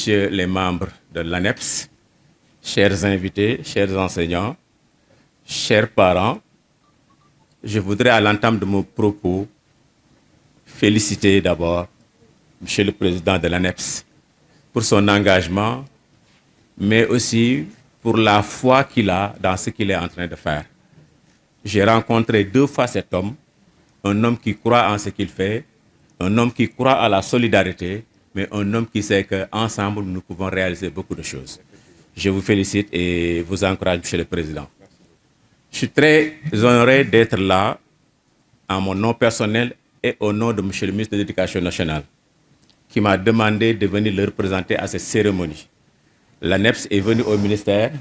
messieurs les membres de l'ANEPS, chers invités, chers enseignants, chers parents, je voudrais à l'entame de mon propos féliciter d'abord Monsieur le Président de l'ANEPS pour son engagement, mais aussi pour la foi qu'il a dans ce qu'il est en train de faire. J'ai rencontré 2 fois cet homme, un homme qui croit en ce qu'il fait, un homme qui croit à la solidarité, mais un homme qui sait qu'ensemble, nous pouvons réaliser beaucoup de choses. Je vous félicite et vous encourage, Monsieur le Président. Je suis très honoré d'être là, en mon nom personnel et au nom de Monsieur le ministre de l'Éducation nationale, qui m'a demandé de venir le représenter à cette cérémonie. L'ANEPS est venu au ministère,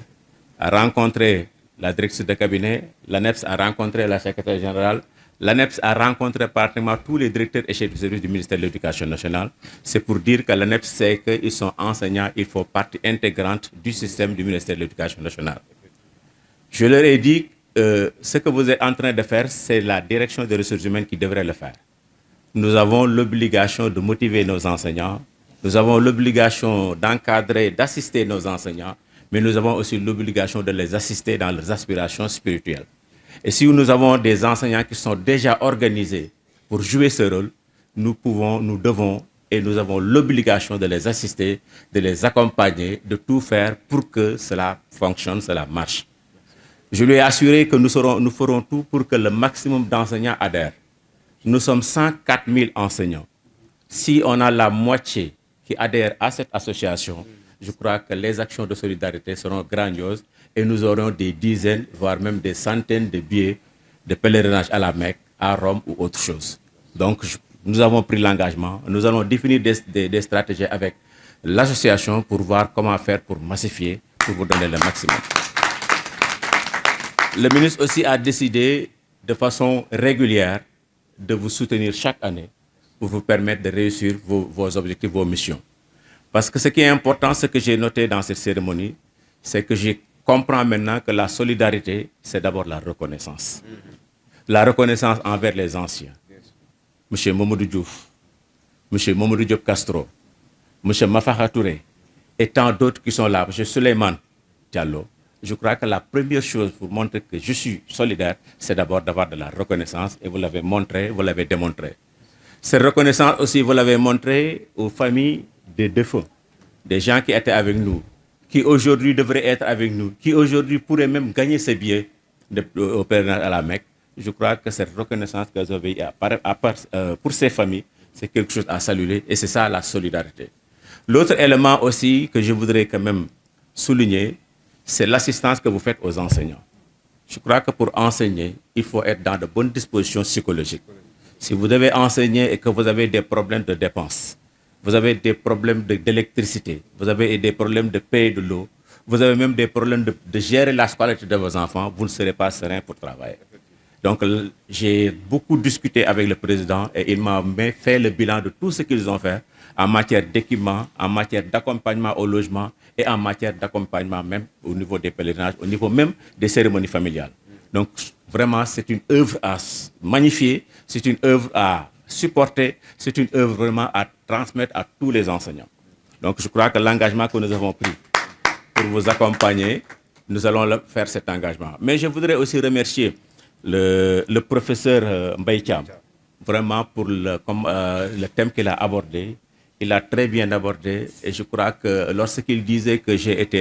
a rencontré la directrice de cabinet, l'ANEPS a rencontré la secrétaire générale, l'ANEPS a rencontré pratiquement tous les directeurs et chefs de service du ministère de l'Éducation nationale. C'est pour dire que l'ANEPS sait qu'ils sont enseignants, ils font partie intégrante du système du ministère de l'Éducation nationale. Je leur ai dit ce que vous êtes en train de faire, c'est la direction des ressources humaines qui devrait le faire. Nous avons l'obligation de motiver nos enseignants, nous avons l'obligation d'encadrer, d'assister nos enseignants, mais nous avons aussi l'obligation de les assister dans leurs aspirations spirituelles. Et si nous avons des enseignants qui sont déjà organisés pour jouer ce rôle, nous pouvons, nous devons et nous avons l'obligation de les assister, de les accompagner, de tout faire pour que cela fonctionne, cela marche. Je lui ai assuré que nous ferons tout pour que le maximum d'enseignants adhèrent. Nous sommes 104 000 enseignants. Si on a la moitié qui adhèrent à cette association, je crois que les actions de solidarité seront grandioses et nous aurons des dizaines, voire même des centaines de billets de pèlerinage à la Mecque, à Rome ou autre chose. Donc, nous avons pris l'engagement. Nous allons définir des stratégies avec l'association pour voir comment faire pour massifier, pour vous donner le maximum. Le ministre aussi a décidé de façon régulière de vous soutenir chaque année pour vous permettre de réussir vos objectifs, vos missions. Parce que ce qui est important, ce que j'ai noté dans cette cérémonie, c'est que je comprends maintenant que la solidarité, c'est d'abord la reconnaissance. La reconnaissance envers les anciens. M. Mamadou Diouf, M. Mamadou Diop Castro, M. Mafaha Touré et tant d'autres qui sont là, M. Souleymane Diallo. Je crois que la première chose pour montrer que je suis solidaire, c'est d'abord d'avoir de la reconnaissance et vous l'avez montré, vous l'avez démontré. Cette reconnaissance aussi, vous l'avez montré aux familles des défunts, des gens qui étaient avec nous, qui aujourd'hui devraient être avec nous, qui aujourd'hui pourraient même gagner ces billets au pèlerinage à la Mecque. Je crois que cette reconnaissance que vous avez pour ces familles, c'est quelque chose à saluer et c'est ça la solidarité. L'autre élément aussi que je voudrais quand même souligner, c'est l'assistance que vous faites aux enseignants. Je crois que pour enseigner, il faut être dans de bonnes dispositions psychologiques. Si vous devez enseigner et que vous avez des problèmes de dépenses, vous avez des problèmes d'électricité, vous avez des problèmes de payer de l'eau, vous avez même des problèmes de gérer la scolarité de vos enfants, vous ne serez pas serein pour travailler. Donc, j'ai beaucoup discuté avec le président et il m'a fait le bilan de tout ce qu'ils ont fait en matière d'équipement, en matière d'accompagnement au logement et en matière d'accompagnement même au niveau des pèlerinages, au niveau même des cérémonies familiales. Donc, vraiment, c'est une œuvre à magnifier, c'est une œuvre à supporter, c'est une œuvre vraiment à transmettre à tous les enseignants. Donc, je crois que l'engagement que nous avons pris pour vous accompagner, nous allons faire cet engagement. Mais je voudrais aussi remercier le professeur Mbaye Thiam, vraiment pour le thème qu'il a abordé. Il a très bien abordé et je crois que lorsqu'il disait que j'ai été